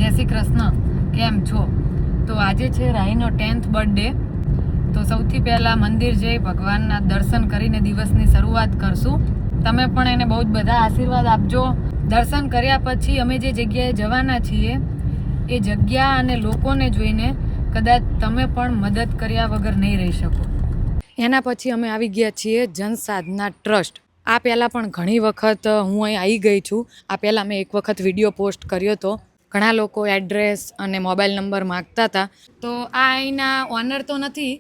જય શ્રી કૃષ્ણ. કેમ છો? તો આજે છે રાહીનો 10th બર્થડે. તો સૌથી પહેલાં મંદિર જઈ ભગવાનના દર્શન કરીને દિવસની શરૂઆત કરશું. તમે પણ એને બહુ જ બધા આશીર્વાદ આપજો. દર્શન કર્યા પછી અમે જે જગ્યાએ જવાના છીએ એ જગ્યા અને લોકોને જોઈને કદાચ તમે પણ મદદ કર્યા વગર નહીં રહી શકો. એના પછી અમે આવી ગયા છીએ જનસાધના ટ્રસ્ટ. આ પહેલાં પણ ઘણી વખત હું અહીં આવી ગઈ છું. આ પહેલાં મેં એક વખત વિડીયો પોસ્ટ કર્યો હતો. ઘણા લોકો એડ્રેસ અને મોબાઈલ નંબર માગતા હતા. તો આ અહીંના ઓનર તો નથી,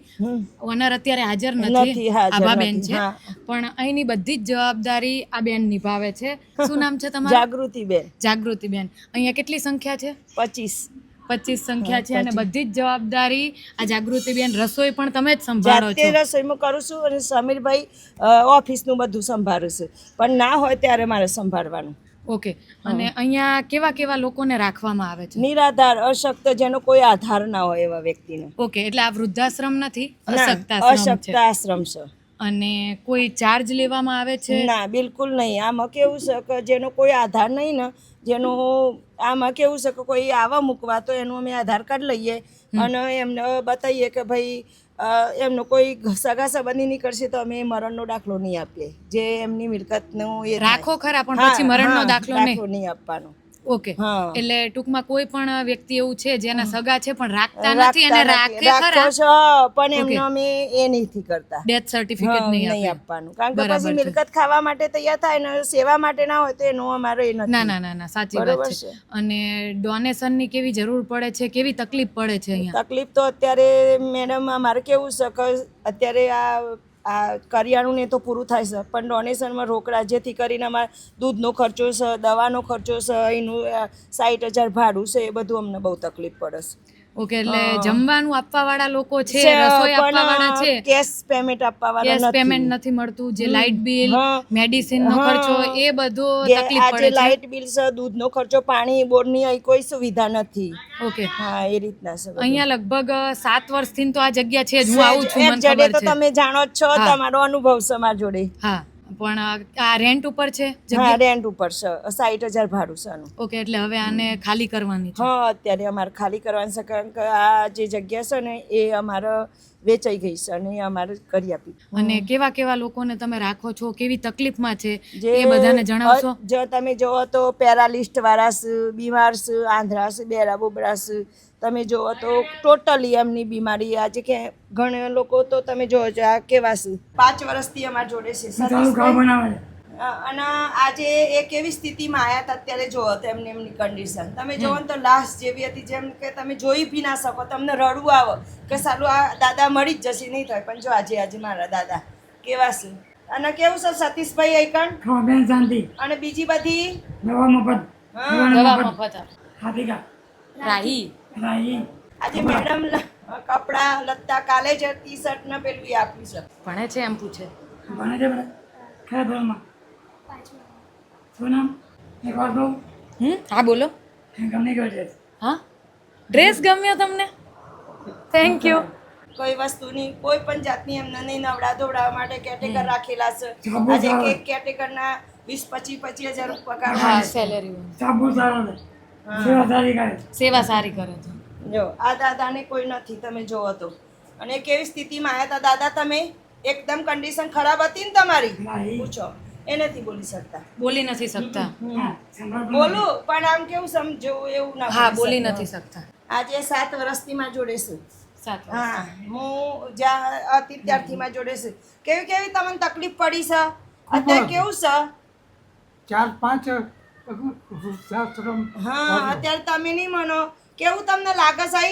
ઓનર અત્યારે હાજર નથી, આભાબેન છે, પણ અહીંની બધી જ જવાબદારી આ બેન નિભાવે છે. શું નામ છે તમારું? જાગૃતિબેન. જાગૃતિબેન. અહીંયા કેટલી સંખ્યા છે? 25 સંખ્યા છે અને બધી જ જવાબદારી આ જાગૃતિબેન. રસોઈ પણ તમે જ સંભાળો છો? જાતે રસોઈ કરું છું અને સમીરભાઈ ઓફિસનું બધું સંભાળે છે, પણ ના હોય ત્યારે મારે સંભાળવાનું. ઓકે. અને અહીંયા કેવા કેવા લોકોને રાખવામાં આવે છે? નિરાધાર, અશક્ત, જેનો કોઈ આધાર ના હોય એવા વ્યક્તિને. ઓકે, એટલે આ વૃદ્ધાશ્રમ નથી, અશક્ત આશ્રમ છે. અને કોઈ ચાર્જ લેવામાં આવે છે? ના, બિલકુલ નહીં. આમાં કેવું છે કે જેનો કોઈ આધાર નહીં ને, જેનો આમાં કેવું છે કે કોઈ આવા મૂકવા તો એનું અમે આધાર કાર્ડ લઈએ અને એમને બતાવીએ કે ભાઈ એમનો કોઈ સગા સંબંધી નીકળશે તો અમે મરણનો દાખલો નહીં આપીએ. જે એમની મિલકતનું એ રાખો ખરા, પણ પછી મરણનો દાખલો નહીં આપવાનો. ઓકે. એટલે ટૂંકમાં કોઈ પણ વ્યક્તિ એવું છે જેના સગા છે પણ રાખતા નથી અને રાખે ખરા, પણ એમને અમે એ નથી કરતા. ડેથ સર્ટિફિકેટ નહીં આપવાનું, કારણ કે પછી મિલકત ખાવા માટે તૈયાર થાય ને સેવા માટે ના હોય તો એનો અમારો એ નથી. ના, સાચી વાત છે. અને ડોનેશન ની કેવી જરૂર પડે છે, કેવી તકલીફ પડે છે અહીંયા? તકલીફ તો અત્યારે મેડમ અમારે કેવું છે કે અત્યારે આ કરિયાણું ને તો પૂરું થાય છે, પણ ડોનેશનમાં રોકડા, જેથી કરીને અમારે દૂધનો ખર્ચો છે, દવાનો ખર્ચો છે, અહીંનું 60,000 ભાડું છે, એ બધું અમને બહુ તકલીફ પડે છે. ઓકે. એટલે જમવાનું આપવા વાળા લોકો છે, રસોઈ આપવા વાળા છે, કેશ પેમેન્ટ આપવા વાળા કેશ પેમેન્ટ નથી મળતું. જે લાઇટ બિલ, મેડિસિન નો ખર્ચો, એ બધો તકલીફ પડે છે. લાઇટ બિલ છે, દૂધનો ખર્ચો, પાણી બોરની અહીં કોઈ સુવિધા નથી. ઓકે. હા, એ રીતના છે. અહીંયા લગભગ 7 વર્ષથી તો આ જગ્યા છે, હું આવું છું, મને ખબર છે. તમે જાણો જ છો, તમારો અનુભવ છે મારા જોડે. હા, પણ આ રેન્ટ ઉપર છે? હા, રેન્ટ ઉપર છે. 60,000 ભાડું છે આનું. ઓકે. એટલે હવે આને ખાલી કરવાની છે? હા, અત્યારે અમારે ખાલી કરવાની છે, કારણ કે આ જે જગ્યા છે ને એ અમારે વેચાઈ ગઈ છે અને અમારે કરી આપી. અને કેવા કેવા લોકોને તમે રાખો છો, કેવી તકલીફમાં છે એ બધાને જણાવશો? જો તમે જોવો તો પેરાલિસ્ટ વાળા છે, બીમાર છે, આંધળા છે, બેરા બોબડા છે. તમે જોવો તો ટોટલી એમની બીમારી આજે કે ઘણા લોકો તો તમે જોવો છો આ કેવા છે, 5 વર્ષથી અમારા જોડે છે. અને આજે એ કેવી સ્થિતિમાં આવ્યા હતા અત્યારે જોવો તો એમની કન્ડિશન તમે જોવો ને તો લાશ જેવી હતી, જેમ કે તમે જોઈ બી ના શકો. તમને રડવું આવે કે સારું આ દાદા મળી જ જશે, નહીં થાય. પણ જો આજે મારા દાદા કેવા છે. અને કેવું છે સતીશભાઈ આઈકન અને બીજી બધી દવા મફત. રાહી આજે મેડમ કપડા લત્તા કાલે જ ટી-શર્ટ ને પેલું આપ્યું છે. ભણે છે એમ પૂછે? ભણે છે બધા. કયા ધોરણમાં? 5મા. શું નામ? એક વાર કહું? હા, બોલો. ગમે ગયો ડ્રેસ. હા, ડ્રેસ ગમ્યો તમને? Thank you. કોઈ વસ્તુની કોઈ પણ જાતની એમને નહીં નવડા ધોવડાવવા માટે કેટેગર રાખેલા છે. આજે એક કેટેગરના 20-25 હજાર પગાર. હા, સેલેરી. સાબુ સારો છે. સેવા સારી કરે. સેવા સારી કરે છે. જો આ દાદાને કોઈ નથી, તમે જોવો તો. અને કેવી સ્થિતિમાં આવ્યા હતા દાદા તમે? એકદમ કન્ડિશન ખરાબ હતી ને તમારી? પૂછો. એ નથી બોલી શકતા. બોલી નથી શકતા. બોલું પણ આમ કેવું સમજો એવું ના. હા, બોલી નથી શકતા. આજે 7 વર્ષથી માં જોડે છે. 7 વર્ષ. હા, હું જ્યાં હતી ત્યારથી માં જોડે છે. કેવી તમને તકલીફ પડી છે? અત્યારે કેવું છે? 4-5 વૃદ્ધાશ્રમ. હા, અત્યારે તમે નહીં માનો. કેવું તમને લાગે છે?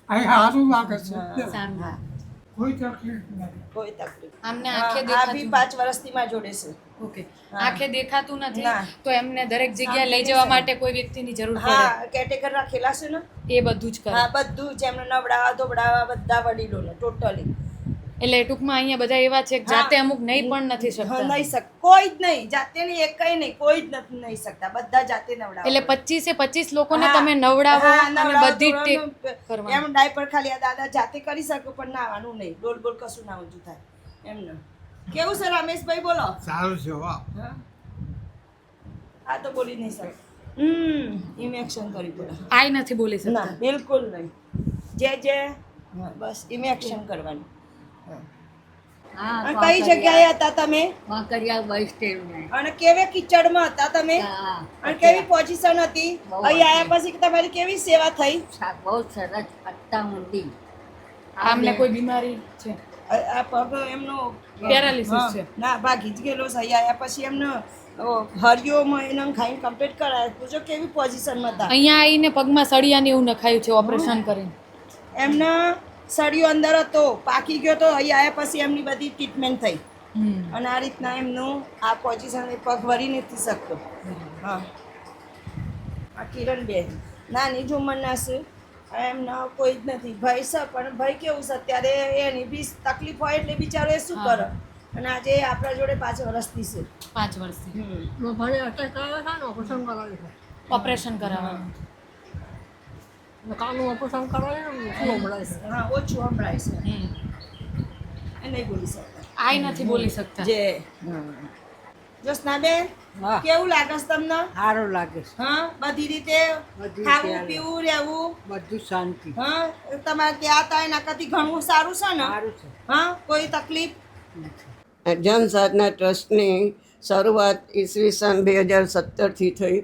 અહીં સારું લાગે છે. સારું. કોઈ તકલીફ નથી. કોઈ તકલીફ. આમને આંખે આ દેખાતું? બી 5 વર્ષથી માં જોડે છે. ઓકે. આંખે દેખાતું નથી ના. તો એમને દરેક જગ્યાએ લઈ જવા માટે કોઈ વ્યક્તિની જરૂર પડે? હા, કેટેગર રાખેલા છે ને, એ બધું જ કરે. હા, બધું જ એમને નવડાવા ધોવડાવા બધા વડીલોને ટોટલી. એટલે ટૂંકમાં અહીંયા બધા એવા છે કે જાતે અમુક નહીં પણ નથી શકતા. નહીં શક કોઈ જ નહીં, જાતે નહીં, એકઈ નહીં, કોઈ જ નથી નહીં શકતા. બધા જાતે નવડાવે. એટલે 25 લોકોને તમે નવડાવો અને બધી ટેક કરવાની. એમ ડાયપર ખાલી આ દાદા જાતે કરી શકો પણ નાવાનું નહીં, ડોલ બોલ કશું ના ઊંચું થાય એમને. કેવું છે રમેશભાઈ? બોલો. સારું છે. હા, આ તો બોલી નહીં શકે. ઇમેક્શન કરવી પડે. આઈ નથી બોલી ના શકતા. બિલકુલ નહીં. જે હા, બસ ઇમેક્શન કરવાનું. હા અને કઈ જગ્યાએ હતા તમે કાંકરિયા બસ સ્ટેન્ડ અને કેવે કિચડમાં હતા તમે હા અને કેવી પોઝિશન હતી બહુ અહીં આવ્યા પછી તમારી કેવી સેવા થઈ બહુ સરસ અત્તા ઊંડી આમને કોઈ બીમારી છે? આ પગ એમનો પેરાલિસિસ હા, છે. ના ભાગી જ ગયેલો છે. અહીં આવ્યા પછી એમને હરિયોમાં એને ખાઈને કમ્પ્લીટ કરાય પૂછો કેવી પોઝિશનમાં હતા અહીંયા આવીને પગમાં સળિયા ને એવું નખાયું છે ઓપરેશન કરીને. એમના સળિયો અંદર હતો પાકી ગયો તો અહીં આવ્યા પછી એમની બધી ટ્રીટમેન્ટ થઈ અને આ રીતના એમનું આ પોઝિશન પગ વળી નથી શકતો. હા આ કિરણબેન નાની જ ઉંમરના છે એમના કોઈ જ નથી ભાઈ છે પણ ભાઈ કેવું છે અત્યારે એની બી તકલીફ હોય એટલે બિચારો એ શું હા. કરે અને આજે આપણા જોડે 5 વર્ષથી છે 5 વર્ષથી ભાઈ અટેક આવ્યો છે ને ઓપરેશન કરાવ્યું છે ઓપરેશન કરાવવાનું. કાનું ઓપરેશન કરાવ્યું ને શું હમણાં હા ઓછું સંભળાય છે હમ. એ નહીં બોલી શકતા આઈ નથી બોલી શકતા. જે જોસ્નાબેન હા. કેવું લાગે છે તમને સારું લાગે છે હા બધી રીતે બધી ખાવું રીતે પીવું રહેવું બધું શાંતિ હા તમારે ત્યાં હતા એના કરતી ઘણું સારું છે ને સારું છે હા કોઈ તકલીફ જન સાધના ટ્રસ્ટની શરૂઆત ઈસવીસન 2017થી થઈ.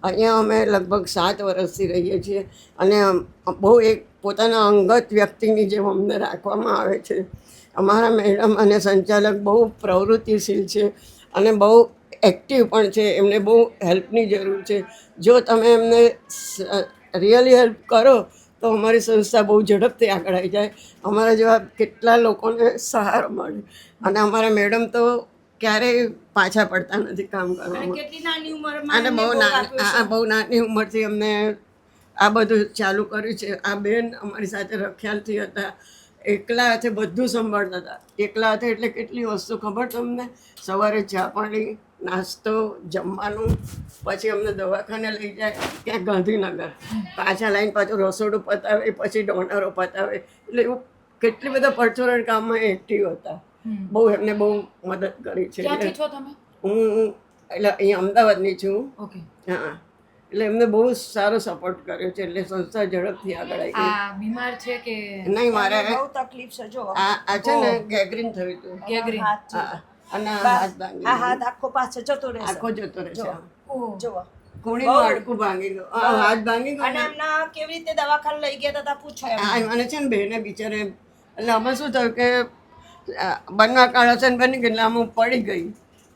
અહીંયા અમે લગભગ 7 વર્ષથી રહીએ છીએ અને બહુ એક પોતાના અંગત વ્યક્તિની જેમ અમને રાખવામાં આવે છે. અમારા મેડમ અને સંચાલક બહુ પ્રવૃત્તિશીલ છે અને બહુ એક્ટિવ પણ છે. એમને બહુ હેલ્પની જરૂર છે. જો તમે એમને રિયલી હેલ્પ કરો તો અમારી સંસ્થા બહુ ઝડપથી આગળ આવી જાય. અમારા જેવા કેટલા લોકોને સહારો મળે અને અમારા મેડમ તો ક્યારેય પાછા પડતા નથી કામ અને કરવામાં. કેટલી નાની ઉંમરમાં અને એમને બહુ ભોગ આપ્યો છે. બહુ નાની ઉંમરથી અમને આ બધું ચાલુ કર્યું છે. આ બેન અમારી સાથે રખિયાલથી હતા. એકલા હાથે બધું સંભાળતા હતા. એકલા હાથે એટલે કેટલી વસ્તુ ખબર તમને? સવારે ચા પાણી નાસ્તો જમવાનું પછી અમને દવાખાને લઈ જાય ક્યાંક ગાંધીનગર પાછા લાઈન પાછું રસોડું પતાવે પછી ડોનરો પતાવે એટલે એવું કેટલી બધા પરચુરણ કામમાં એક્ટિવ હતા. બહુ એમને બહુ મદદ કરી છે. ક્યાંથી છો તમે? હું એટલે અહીંયા અમદાવાદની છું. ઓકે. હા એટલે એમને બહુ સારો સપોર્ટ કર્યો છે એટલે સંસ્થા ઝડપથી આગળ આવી ગઈ. આ બીમાર છે કે નહીં મારે બહુ તકલીફ છે જો આ છે ને ગેગ્રીન થયું હતું. ગેગ્રીન? હાથ છે. હા અને આ હાથ ભાંગી આ ગયો. હાથ આખો પાછો જતો રહેશે આખો જતો રહેશે. ઓહ. જુઓ કોણીનું હાડકું ભાંગી ગયું. હાથ ભાંગી ગયો અને ને. એમના કેવી રીતે દવાખાને લઈ ગયા હતા પૂછો એમને. મને છે ને બેને બિચારે એટલે અમે શું થયું કે બનવા કાળો છે ને બની ગઈ એટલે આમ પડી ગઈ.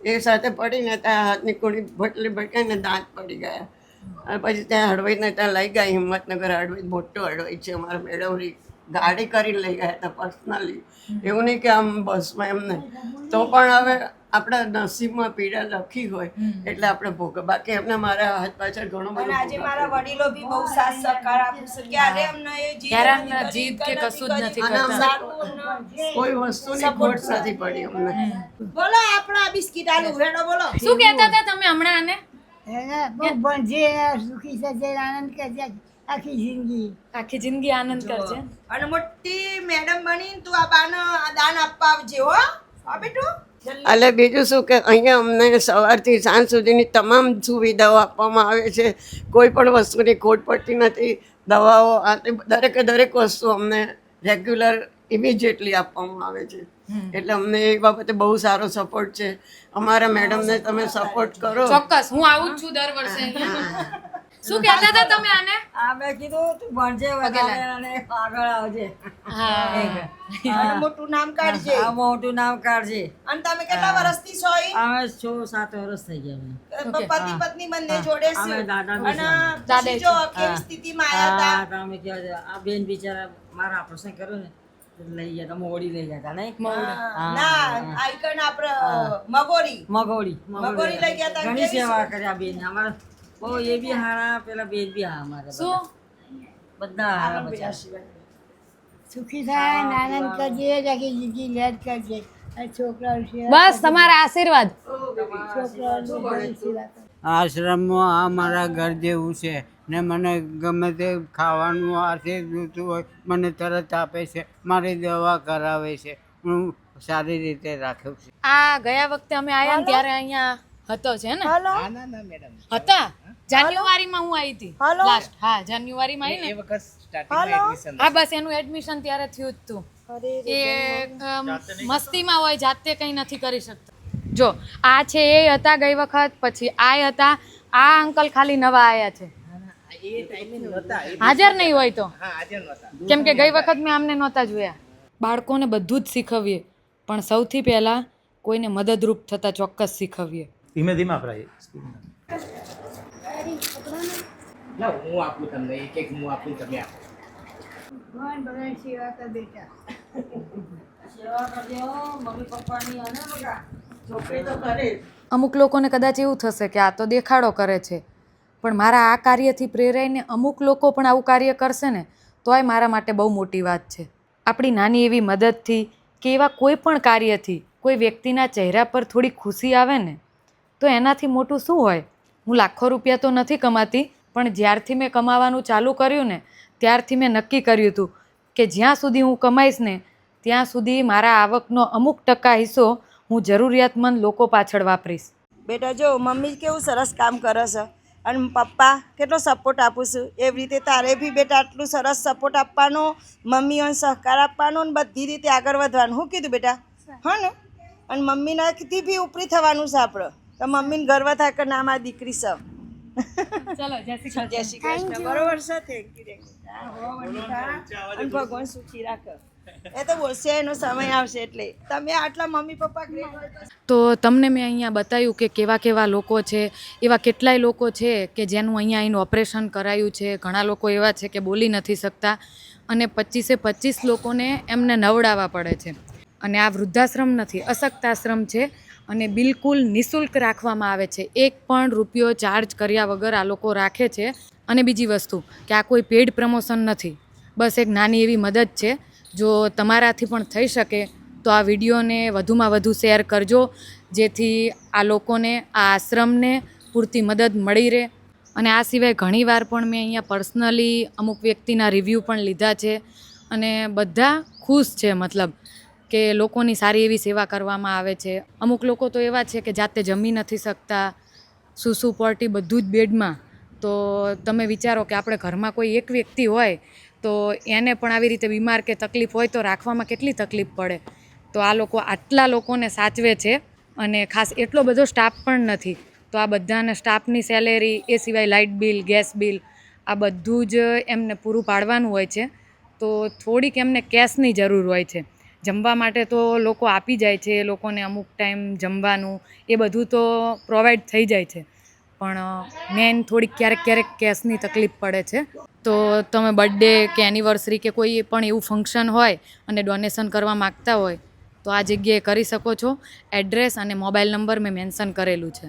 એ સાથે પડીને ત્યાં હાથની કોણી ભટલી ભટકાઈને દાંત પડી ગયા અને પછી ત્યાં હળવદને ત્યાં લઈ ગયા. હિંમતનગર હળવદ મોટો હળવદ છે. અમારા મેળવરી ગાડી કરીને લઈ ગયા હતા પર્સનલી. એવું નહીં કે આમ બસમાં એમને તો પણ હવે આપણા નસીબમાં પીડા લખી હોય એટલે આપણે ભોગ. બાકી એમને મારા હાથ પાછળ ઘણો અને બધો આજે મારા વડીલો બી બહુ સાથ સહકાર આપ્યું છે ક્યારે અમને એ જીદ ક્યારે નથી અમને કરી, જીદ કે કશું જ નથી અને કરતા. સારું અમને કોઈ વસ્તુની ખોટ નથી પડી અમને. બોલો આપણા બિસ્કિટ આલુ વેડો બોલો શું કહેતા હતા તમે હમણાં આને? એને બહુ ભણજે સુખી થશે આનંદ કરજે આખી જિંદગી આખી જિંદગી આનંદ કરજે. અને મોટી મેડમ બની તું આ બાને આ દાન આપવા આવજે હો હા બેટું જલ્દી. એટલે બીજું શું કે અહીંયા અમને સવારથી સાંજ સુધીની તમામ સુવિધાઓ આપવામાં આવે છે. કોઈ પણ વસ્તુની ખોટ પડતી નથી. દવાઓ આ તે દરેકે દરેક વસ્તુ અમને રેગ્યુલર ઇમિજિએટલી આપવામાં આવે છે. એટલે અમને એ બાબતે બહુ સારો સપોર્ટ છે. અમારા મેડમને તમે સપોર્ટ કરો. ચોક્કસ હું આવું જ છું દર વર્ષે અહીંયા. શું કહેતા હતા તમે આને? આ મેં કીધું તું ભણજે વધારે અને આગળ આવજે હા. અને મોટું નામ કાઢજે આ મોટું નામ કાઢજે અને તમે કેટલા વર્ષથી છો અહીં? અમે 6-7 વર્ષ થઈ ગયા અમને. પતિ પત્ની બંને જોડે છે અમે દાદા બી અને છે. પછી જો કેવી સ્થિતિમાં આયા હા હતા તમે કહો છો, આ બેન બિચારા મારા ઓપરેશન કર્યું ને તો લઈ ગયા હતા મોડી લઈ ગયા હતા નહીં ના આઈકન આપણે મગોરી મગોડી મગોરી લઈ ગયા હતા. ઘણી કેવી સેવા કરી આ બેન અમારા બહુ એ બી હારા પેલા બેન બી હા અમારા શું? બધા હારા બચ્ચા. સુખી થાય ને આનંદ કરજે આખી જિંદગી લેટ કરજે આ છોકરાઓ છે બસ તમારા આશીર્વાદ. છોકરાઓની બધી સેવા કર. આશ્રમમાં આ મારા ઘર જેવું છે ને મને ગમે તે ખાવાનું હાથે જોતું હોય મને તરત આપે છે. મારી દવા કરાવે છે. હું સારી રીતે રાખ્યું છે. આ ગયા વખતે અમે આયા ને ત્યારે અહીંયા હતો છે ને? હતા જાન્યુઆરીમાં હું આવી હતી હાલો. લાસ્ટ. હા જાન્યુઆરીમાં આવી ને. હા બસ એનું એડમિશન ત્યારે થયું જ હતું. એ મસ્તીમાં હોય, જાતે કંઈ નથી કરી શકતા. જો આ છે એ હતા ગઈ વખત, પછી આ હતા. આ અંકલ ખાલી નવા આયા છે, હાજર નહીં હોય તો, કેમ કે ગઈ વખત મેં આમને નહોતા જોયા. બાળકોને બધું જ શીખવીએ, પણ સૌથી પહેલા કોઈને મદદરૂપ થતા ચોક્કસ શીખવીએ. ધીમે ધીમે આપણા હું આપું તમને એક હું આપું તમે આપો. ભગવાન બધાની સેવા કર બેટા. સેવા કરજો મમ્મી પપ્પાની અને બગા છોકરી તો કરે જ. અમુક લોકોને કદાચ એવું થશે કે આ તો દેખાડો કરે છે, પણ મારા આ કાર્યથી પ્રેરાઈને અમુક લોકો પણ આવું કાર્ય કરશે ને તોય મારા માટે બહુ મોટી વાત છે. આપણી નાની એવી મદદથી કે એવા કોઈ પણ કાર્યથી કોઈ વ્યક્તિના ચહેરા પર થોડી ખુશી આવે ને તો એનાથી મોટું શું હોય. હું લાખો રૂપિયા તો નથી કમાતી, પણ જ્યારથી મેં કમાવાનું ચાલુ કર્યું ને ત્યારથી મેં નક્કી કર્યું હતું કે જ્યાં સુધી હું કમાઈશ ને ત્યાં સુધી મારા આવકનો અમુક ટકા હિસ્સો હું જરૂરિયાતમંદ લોકો પાછળ વાપરીશ. બેટા જો મમ્મી કેવું સરસ કામ કરે છે અને પપ્પા કેટલો સપોર્ટ આપું છું, એવી રીતે તારે બી બેટા આટલું સરસ સપોર્ટ આપવાનો, મમ્મીઓને સહકાર આપવાનો ને બધી રીતે આગળ વધવાનું. શું કીધું બેટા? હા ને? અને મમ્મીનાથી બી ઉપરી થવાનું છે આપણે, તો મમ્મીને ગર્વ થાય કે ના મારી દીકરી છે. ચલો જય શ્રી જય શ્રી કૃષ્ણ. બરોબર છે. Thank you. અને ભગવાન સુખી રાખે. એ તો બોલશે, એનો સમય આવશે. એટલે તમે આટલા મમ્મી પપ્પા ગ્રેટ હોય તો તો તમને મેં અહીંયા બતાવ્યું કે કેવા કેવા લોકો છે. એવા કેટલાય લોકો છે કે જેનું અહીંયા આવીને ઓપરેશન કરાયું છે. ઘણા લોકો એવા છે કે બોલી નથી શકતા અને 25 લોકોને એમને નવડાવવા પડે છે. અને આ વૃદ્ધાશ્રમ નથી, અશક્તાશ્રમ છે અને બિલકુલ નિઃશુલ્ક રાખવામાં આવે છે. એક પણ રૂપિયો ચાર્જ કર્યા વગર આ લોકો રાખે છે. અને બીજી વસ્તુ કે આ કોઈ પેડ પ્રમોશન નથી, બસ એક નાની એવી મદદ છે. જો તમારાથી પણ થઈ શકે તો આ વિડીયોને વધુમાં વધુ શેર કરજો, જેથી આ લોકોને, આ આશ્રમને પૂરતી મદદ મળી રહે. અને આ સિવાય ઘણીવાર પણ મેં અહીંયા પર્સનલી અમુક વ્યક્તિના રિવ્યૂ પણ લીધા છે અને બધા ખુશ છે. મતલબ કે લોકોની સારી એવી સેવા કરવામાં આવે છે. અમુક લોકો તો એવા છે કે જાતે જમી નથી શકતા, સૂસુ પોર્ટી બધું જ બેડમાં. તો તમે વિચારો કે આપણે ઘરમાં કોઈ એક વ્યક્તિ હોય તો એને પણ આવી રીતે બીમાર કે તકલીફ હોય તો રાખવામાં કેટલી તકલીફ પડે. તો આ લોકો આટલા લોકોને સાચવે છે અને ખાસ એટલો બધો સ્ટાફ પણ નથી. તો આ બધાને સ્ટાફની સેલેરી, એ સિવાય લાઇટ બિલ, ગેસ બિલ, આ બધું જ એમને પૂરું પાડવાનું હોય છે. તો થોડીક એમને કેશની જરૂર હોય છે. જમવા માટે તો લોકો આપી જાય છે, એ લોકોને અમુક ટાઈમ જમવાનું એ બધું તો પ્રોવાઈડ થઈ જાય છે, પણ મેન થોડીક ક્યારેક કેશની તકલીફ પડે છે. તો તમે બર્થડે કે એનિવર્સરી કે કોઈ પણ એવું ફંક્શન હોય અને ડોનેશન કરવા માગતા હોય તો આ જગ્યાએ કરી શકો છો. એડ્રેસ અને મોબાઈલ નંબર મેં મેન્શન કરેલું છે.